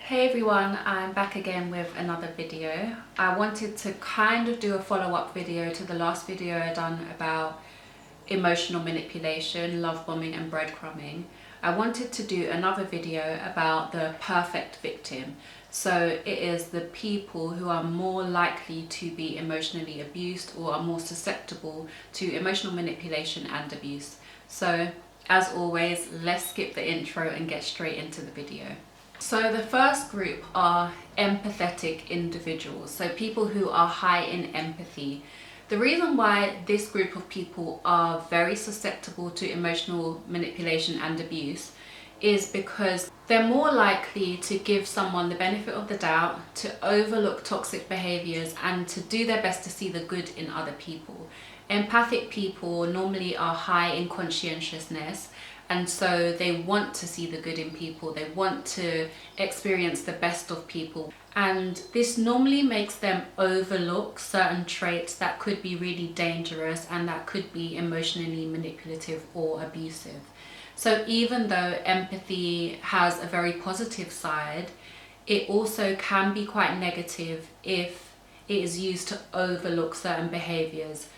Hey everyone, I'm back again with another video. I wanted to kind of do a follow-up video to the last video I done about emotional manipulation, love bombing and breadcrumbing. I wanted to do another video about the perfect victim. So it is the people who are more likely to be emotionally abused or are more susceptible to emotional manipulation and abuse. So as always, let's skip the intro and get straight into the video. So the first group are empathetic individuals, so people who are high in empathy. The reason why this group of people are very susceptible to emotional manipulation and abuse is because they're more likely to give someone the benefit of the doubt, to overlook toxic behaviors and to do their best to see the good in other people. Empathic people normally are high in conscientiousness, and so they want to see the good in people, they want to experience the best of people, and this normally makes them overlook certain traits that could be really dangerous and that could be emotionally manipulative or abusive. So even though empathy has a very positive side, it also can be quite negative if it is used to overlook certain behaviors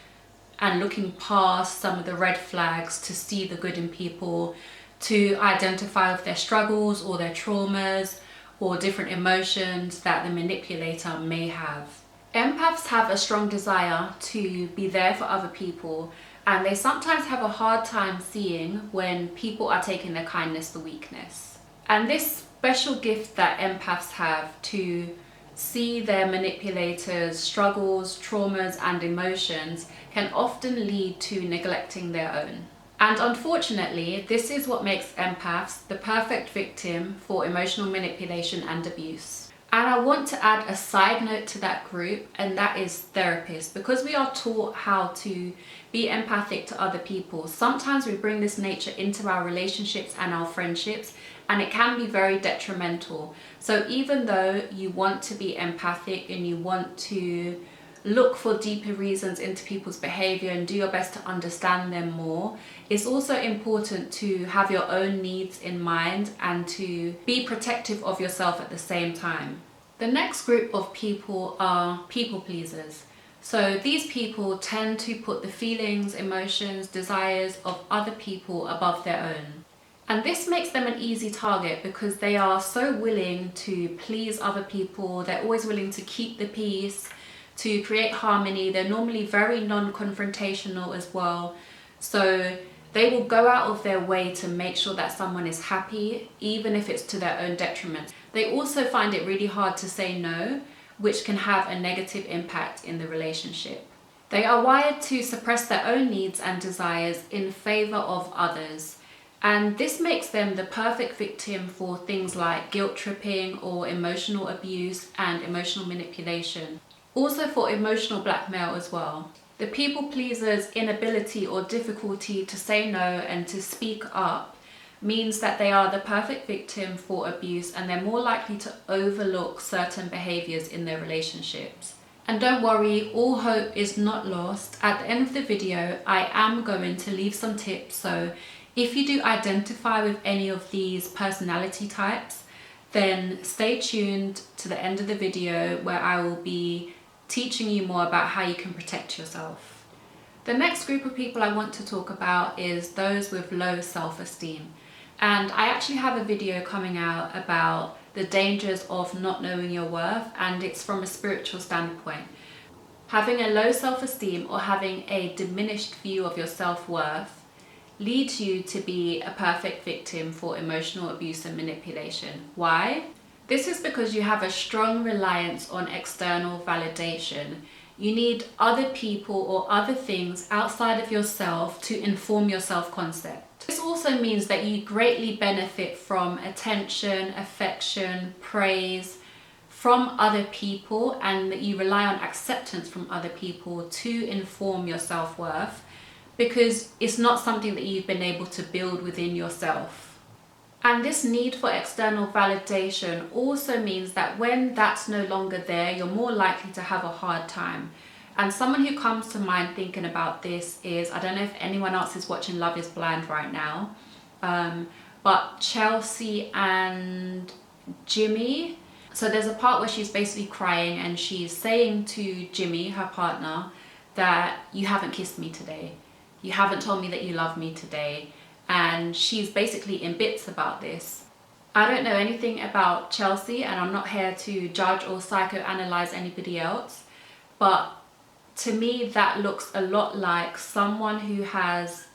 and looking past some of the red flags to see the good in people, to identify with their struggles or their traumas or different emotions that the manipulator may have. Empaths have a strong desire to be there for other people, and they sometimes have a hard time seeing when people are taking their kindness for weakness. And this special gift that empaths have to see their manipulators' struggles, traumas and emotions can often lead to neglecting their own. And unfortunately, this is what makes empaths the perfect victim for emotional manipulation and abuse. And I want to add a side note to that group, and that is therapists. Because we are taught how to be empathic to other people, sometimes we bring this nature into our relationships and our friendships, and it can be very detrimental. So even though you want to be empathic and you want to look for deeper reasons into people's behavior and do your best to understand them more, it's also important to have your own needs in mind and to be protective of yourself at the same time. The next group of people are people pleasers. So these people tend to put the feelings, emotions, desires of other people above their own. And this makes them an easy target because they are so willing to please other people. They're always willing to keep the peace, to create harmony. They're normally very non-confrontational as well. So they will go out of their way to make sure that someone is happy, even if it's to their own detriment. They also find it really hard to say no, which can have a negative impact in the relationship. They are wired to suppress their own needs and desires in favor of others. And this makes them the perfect victim for things like guilt tripping or emotional abuse and emotional manipulation. Also for emotional blackmail as well. The people pleaser's inability or difficulty to say no and to speak up means that they are the perfect victim for abuse, and they're more likely to overlook certain behaviors in their relationships. And don't worry, all hope is not lost. At the end of the video, I am going to leave some tips. So if you do identify with any of these personality types, then stay tuned to the end of the video where I will be teaching you more about how you can protect yourself. The next group of people I want to talk about is those with low self-esteem. And I actually have a video coming out about the dangers of not knowing your worth, and it's from a spiritual standpoint. Having a low self-esteem or having a diminished view of your self-worth leads you to be a perfect victim for emotional abuse and manipulation. Why? This is because you have a strong reliance on external validation. You need other people or other things outside of yourself to inform your self-concept. This also means that you greatly benefit from attention, affection, praise from other people, and that you rely on acceptance from other people to inform your self-worth, because it's not something that you've been able to build within yourself. And this need for external validation also means that when that's no longer there, you're more likely to have a hard time. And someone who comes to mind thinking about this is, I don't know if anyone else is watching Love is Blind right now, but Chelsea and Jimmy. So there's a part where she's basically crying and she's saying to Jimmy, her partner, that you haven't kissed me today. You haven't told me that you love me today. And she's basically in bits about this. I don't know anything about Chelsea and I'm not here to judge or psychoanalyze anybody else, but to me that looks a lot like someone who has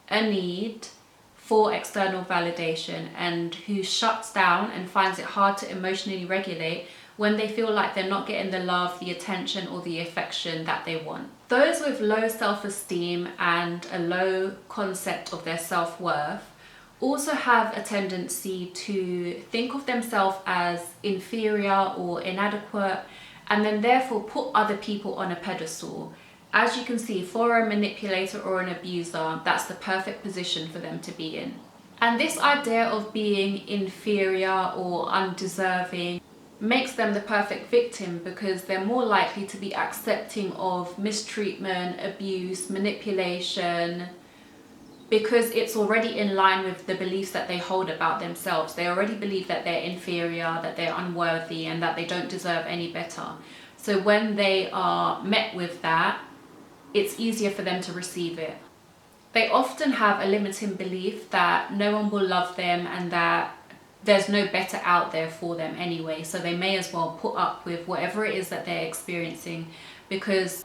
a need for external validation and who shuts down and finds it hard to emotionally regulate when they feel like they're not getting the love, the attention or the affection that they want. Those with low self-esteem and a low concept of their self-worth also have a tendency to think of themselves as inferior or inadequate and then therefore put other people on a pedestal. As you can see, for a manipulator or an abuser, that's the perfect position for them to be in. And this idea of being inferior or undeserving makes them the perfect victim because they're more likely to be accepting of mistreatment, abuse, manipulation, because it's already in line with the beliefs that they hold about themselves. They already believe that they're inferior, that they're unworthy, and that they don't deserve any better. So when they are met with that, it's easier for them to receive it. They often have a limiting belief that no one will love them and that there's no better out there for them anyway. So they may as well put up with whatever it is that they're experiencing because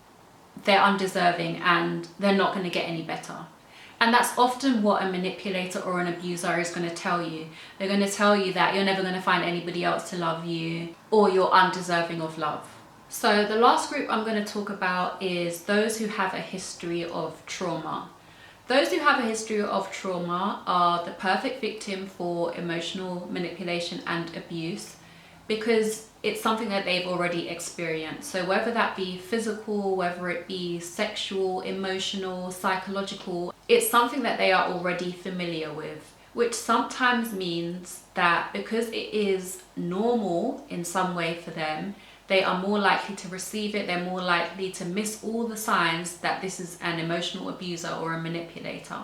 they're undeserving and they're not going to get any better. And that's often what a manipulator or an abuser is going to tell you. They're going to tell you that you're never going to find anybody else to love you or you're undeserving of love. So the last group I'm going to talk about is those who have a history of trauma. Those who have a history of trauma are the perfect victim for emotional manipulation and abuse because it's something that they've already experienced. So whether that be physical, whether it be sexual, emotional, psychological, it's something that they are already familiar with, which sometimes means that because it is normal in some way for them, they are more likely to receive it, they're more likely to miss all the signs that this is an emotional abuser or a manipulator.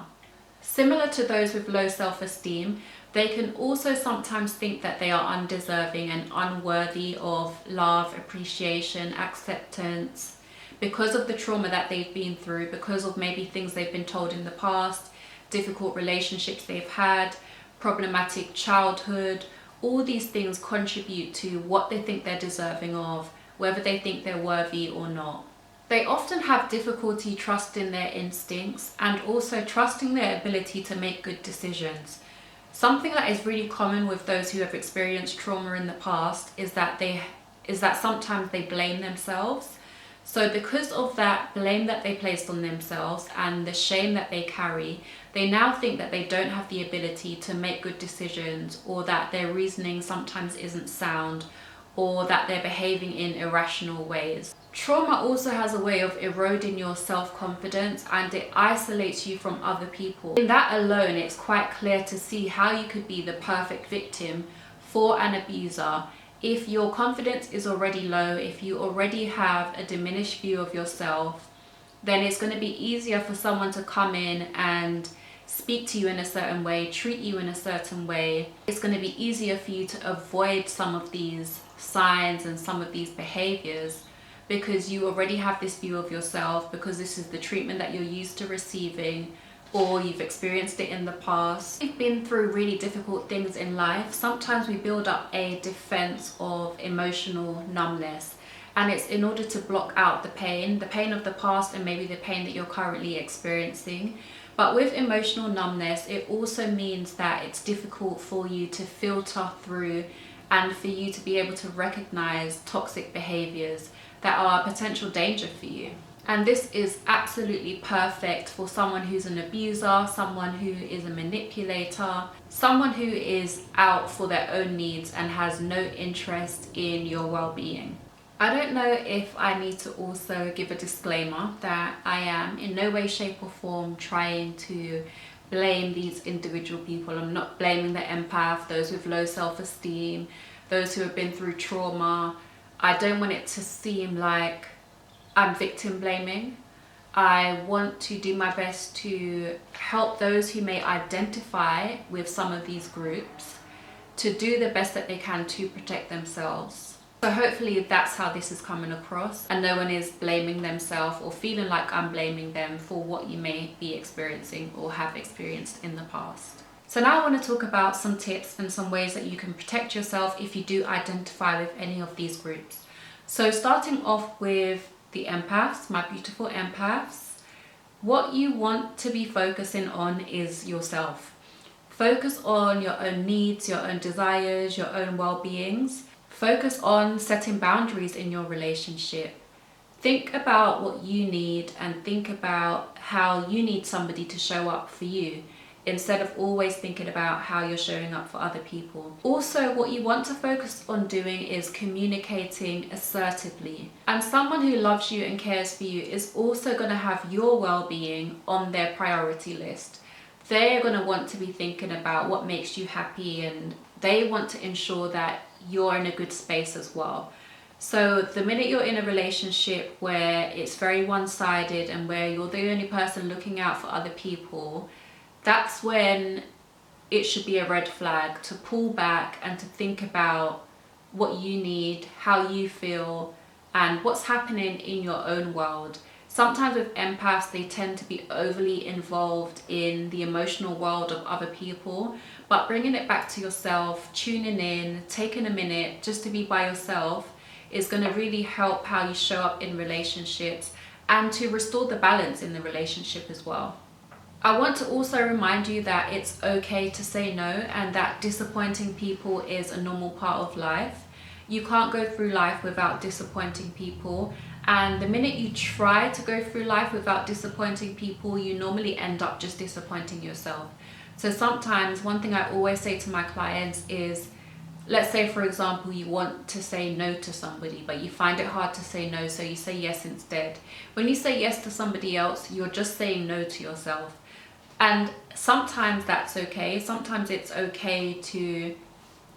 Similar to those with low self-esteem, they can also sometimes think that they are undeserving and unworthy of love, appreciation, acceptance because of the trauma that they've been through, because of maybe things they've been told in the past, difficult relationships they've had, problematic childhood. All these things contribute to what they think they're deserving of, whether they think they're worthy or not. They often have difficulty trusting their instincts and also trusting their ability to make good decisions. Something that is really common with those who have experienced trauma in the past is that sometimes they blame themselves. So because of that blame that they placed on themselves and the shame that they carry, they now think that they don't have the ability to make good decisions, or that their reasoning sometimes isn't sound, or that they're behaving in irrational ways. Trauma also has a way of eroding your self-confidence and it isolates you from other people. In that alone, it's quite clear to see how you could be the perfect victim for an abuser. If your confidence is already low, if you already have a diminished view of yourself, then it's going to be easier for someone to come in and speak to you in a certain way, treat you in a certain way. It's going to be easier for you to avoid some of these signs and some of these behaviors because you already have this view of yourself, because this is the treatment that you're used to receiving, or you've experienced it in the past. We've been through really difficult things in life. Sometimes we build up a defense of emotional numbness, and it's in order to block out the pain of the past and maybe the pain that you're currently experiencing. But with emotional numbness, it also means that it's difficult for you to filter through and for you to be able to recognize toxic behaviors that are a potential danger for you. And this is absolutely perfect for someone who's an abuser, someone who is a manipulator, someone who is out for their own needs and has no interest in your well-being. I don't know if I need to also give a disclaimer that I am in no way, shape or form trying to blame these individual people. I'm not blaming the empath, those with low self-esteem, those who have been through trauma. I don't want it to seem like I'm victim blaming. I want to do my best to help those who may identify with some of these groups to do the best that they can to protect themselves. So hopefully that's how this is coming across, and no one is blaming themselves or feeling like I'm blaming them for what you may be experiencing or have experienced in the past. So now I want to talk about some tips and some ways that you can protect yourself if you do identify with any of these groups. So starting off with the empaths, my beautiful empaths, what you want to be focusing on is yourself. Focus on your own needs, your own desires, your own well-beings. Focus on setting boundaries in your relationship. Think about what you need and think about how you need somebody to show up for you, instead of always thinking about how you're showing up for other people. Also, what you want to focus on doing is communicating assertively. And someone who loves you and cares for you is also going to have your well-being on their priority list. They're going to want to be thinking about what makes you happy, and they want to ensure that you're in a good space as well. So the minute you're in a relationship where it's very one-sided and where you're the only person looking out for other people, that's when it should be a red flag to pull back and to think about what you need, how you feel, and what's happening in your own world. Sometimes with empaths, they tend to be overly involved in the emotional world of other people, but bringing it back to yourself, tuning in, taking a minute just to be by yourself is going to really help how you show up in relationships and to restore the balance in the relationship as well. I want to also remind you that it's okay to say no, and that disappointing people is a normal part of life. You can't go through life without disappointing people, and the minute you try to go through life without disappointing people, you normally end up just disappointing yourself. So sometimes one thing I always say to my clients is, let's say for example you want to say no to somebody but you find it hard to say no, so you say yes instead. When you say yes to somebody else, you're just saying no to yourself. And sometimes that's okay. Sometimes it's okay to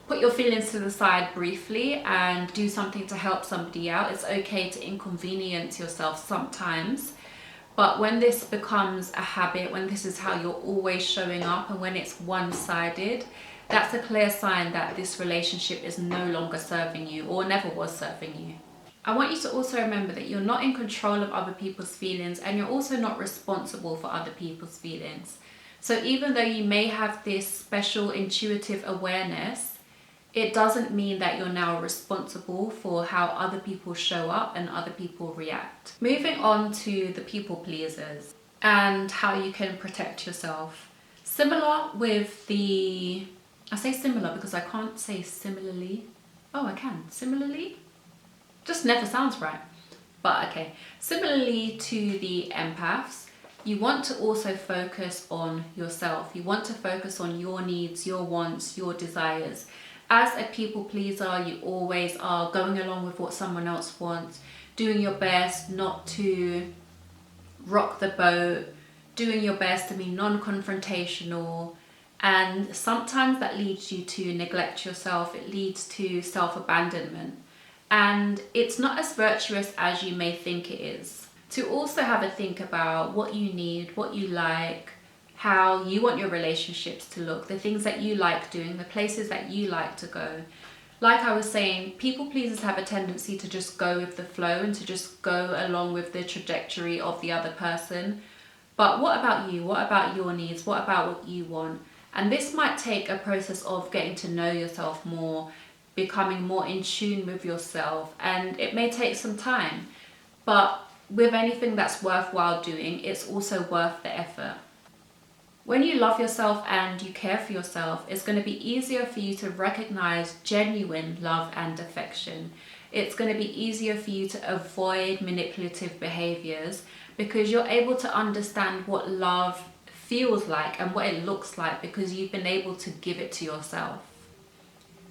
put your feelings to the side briefly and do something to help somebody out. It's okay to inconvenience yourself sometimes. But when this becomes a habit, when this is how you're always showing up, and when it's one-sided, that's a clear sign that this relationship is no longer serving you or never was serving you. I want you to also remember that you're not in control of other people's feelings, and you're also not responsible for other people's feelings. So even though you may have this special intuitive awareness, it doesn't mean that you're now responsible for how other people show up and other people react. Moving on to the people pleasers and how you can protect yourself. Similar with the, I say similar because I can't say similarly. Oh, I can. Similarly? Just never sounds right. But okay. Similarly to the empaths, you want to also focus on yourself. You want to focus on your needs, your wants, your desires. As a people pleaser, you always are going along with what someone else wants, doing your best not to rock the boat, doing your best to be non-confrontational, and sometimes that leads you to neglect yourself. It leads to self-abandonment, and it's not as virtuous as you may think it is. To also have a think about what you need, what you like, how you want your relationships to look, the things that you like doing, the places that you like to go. Like I was saying, people pleasers have a tendency to just go with the flow and to just go along with the trajectory of the other person. But what about you? What about your needs? What about what you want? And this might take a process of getting to know yourself more, becoming more in tune with yourself, and it may take some time. But with anything that's worthwhile doing, it's also worth the effort. When you love yourself and you care for yourself, it's going to be easier for you to recognize genuine love and affection. It's going to be easier for you to avoid manipulative behaviors because you're able to understand what love feels like and what it looks like because you've been able to give it to yourself.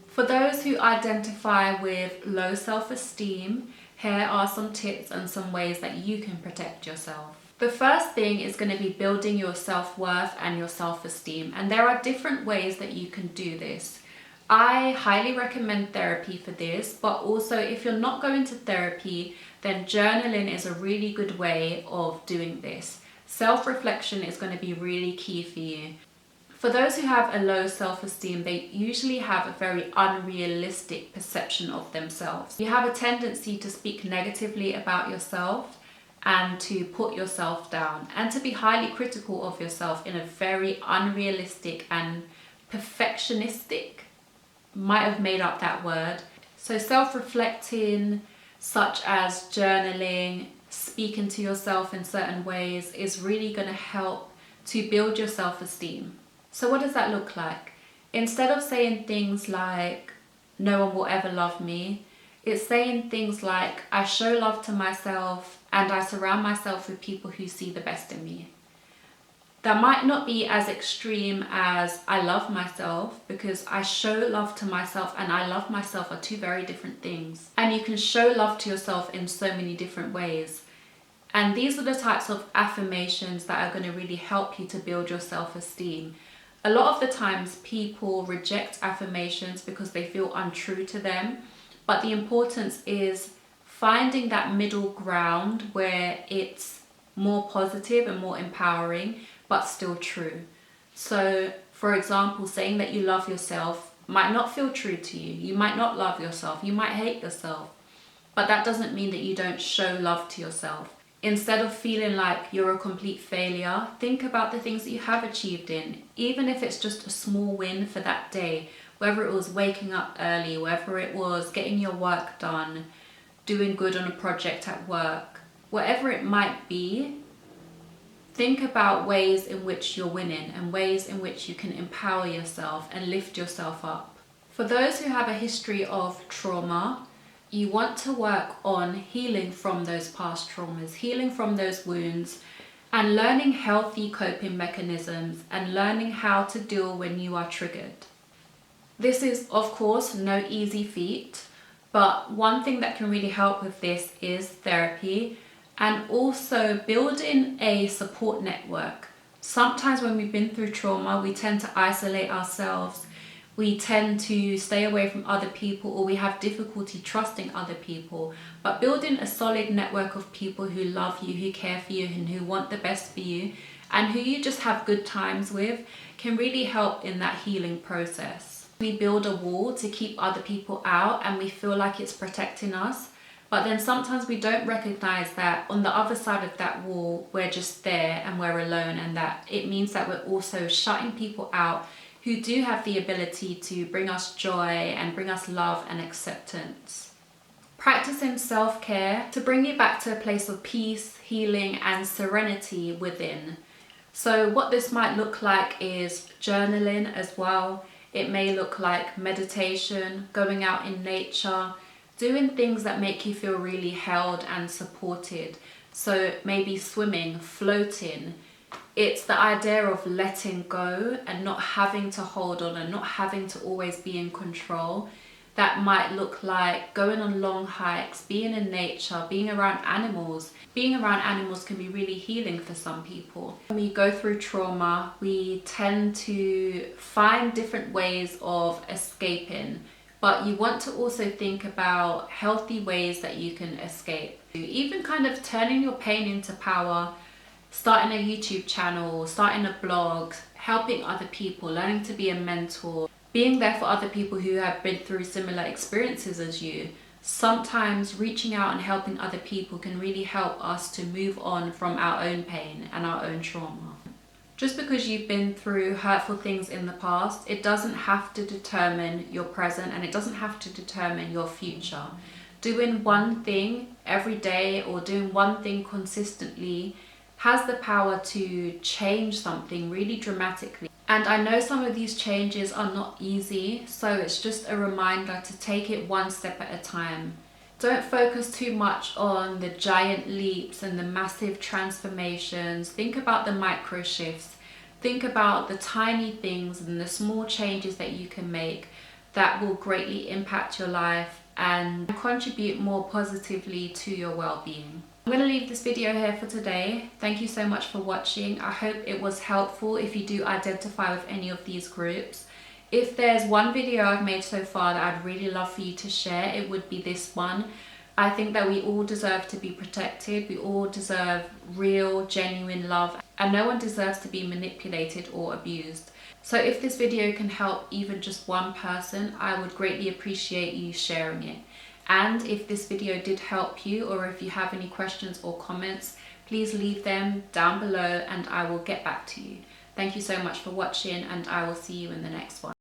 For those who identify with low self-esteem, here are some tips and some ways that you can protect yourself. The first thing is going to be building your self-worth and your self-esteem, and there are different ways that you can do this. I highly recommend therapy for this, but also if you're not going to therapy, then journaling is a really good way of doing this. Self-reflection is going to be really key for you. For those who have a low self-esteem, they usually have a very unrealistic perception of themselves. You have a tendency to speak negatively about yourself and to put yourself down and to be highly critical of yourself in a very unrealistic and perfectionistic, might have made up that word. So self-reflecting, such as journaling, speaking to yourself in certain ways, is really going to help to build your self-esteem. So what does that look like? Instead of saying things like, no one will ever love me, it's saying things like, I show love to myself and I surround myself with people who see the best in me. That might not be as extreme as I love myself, because I show love to myself and I love myself are two very different things. And you can show love to yourself in so many different ways. And these are the types of affirmations that are going to really help you to build your self-esteem. A lot of the times people reject affirmations because they feel untrue to them. But the importance is finding that middle ground where it's more positive and more empowering, but still true. So, for example, saying that you love yourself might not feel true to you. You might not love yourself. You might hate yourself. But that doesn't mean that you don't show love to yourself. Instead of feeling like you're a complete failure, think about the things that you have achieved in, even if it's just a small win for that day, whether it was waking up early, whether it was getting your work done, doing good on a project at work, whatever it might be. Think about ways in which you're winning and ways in which you can empower yourself and lift yourself up. For those who have a history of trauma, you want to work on healing from those past traumas, healing from those wounds, and learning healthy coping mechanisms and learning how to deal when you are triggered. This is, of course, no easy feat, but one thing that can really help with this is therapy. And also building a support network. Sometimes when we've been through trauma, we tend to isolate ourselves. We tend to stay away from other people, or we have difficulty trusting other people. But building a solid network of people who love you, who care for you, and who want the best for you, and who you just have good times with, can really help in that healing process. We build a wall to keep other people out, and we feel like it's protecting us. But then sometimes we don't recognize that on the other side of that wall, we're just there and we're alone, and that it means that we're also shutting people out who do have the ability to bring us joy and bring us love and acceptance. Practicing self-care to bring you back to a place of peace, healing, and serenity within. So what this might look like is journaling as well. It may look like meditation, going out in nature, doing things that make you feel really held and supported. So maybe swimming, floating. It's the idea of letting go and not having to hold on and not having to always be in control. That might look like going on long hikes, being in nature, being around animals. Being around animals can be really healing for some people. When we go through trauma, we tend to find different ways of escaping. But you want to also think about healthy ways that you can escape. Even kind of turning your pain into power, starting a YouTube channel, starting a blog, helping other people, learning to be a mentor, being there for other people who have been through similar experiences as you. Sometimes reaching out and helping other people can really help us to move on from our own pain and our own trauma. Just because you've been through hurtful things in the past, it doesn't have to determine your present, and it doesn't have to determine your future. Doing one thing every day or doing one thing consistently has the power to change something really dramatically. And I know some of these changes are not easy, so it's just a reminder to take it one step at a time. Don't focus too much on the giant leaps and the massive transformations. Think about the micro shifts. Think about the tiny things and the small changes that you can make that will greatly impact your life and contribute more positively to your well-being. I'm going to leave this video here for today. Thank you so much for watching. I hope it was helpful if you do identify with any of these groups. If there's one video I've made so far that I'd really love for you to share, it would be this one. I think that we all deserve to be protected. We all deserve real, genuine love, and no one deserves to be manipulated or abused. So if this video can help even just one person, I would greatly appreciate you sharing it. And if this video did help you, or if you have any questions or comments, please leave them down below and I will get back to you. Thank you so much for watching, and I will see you in the next one.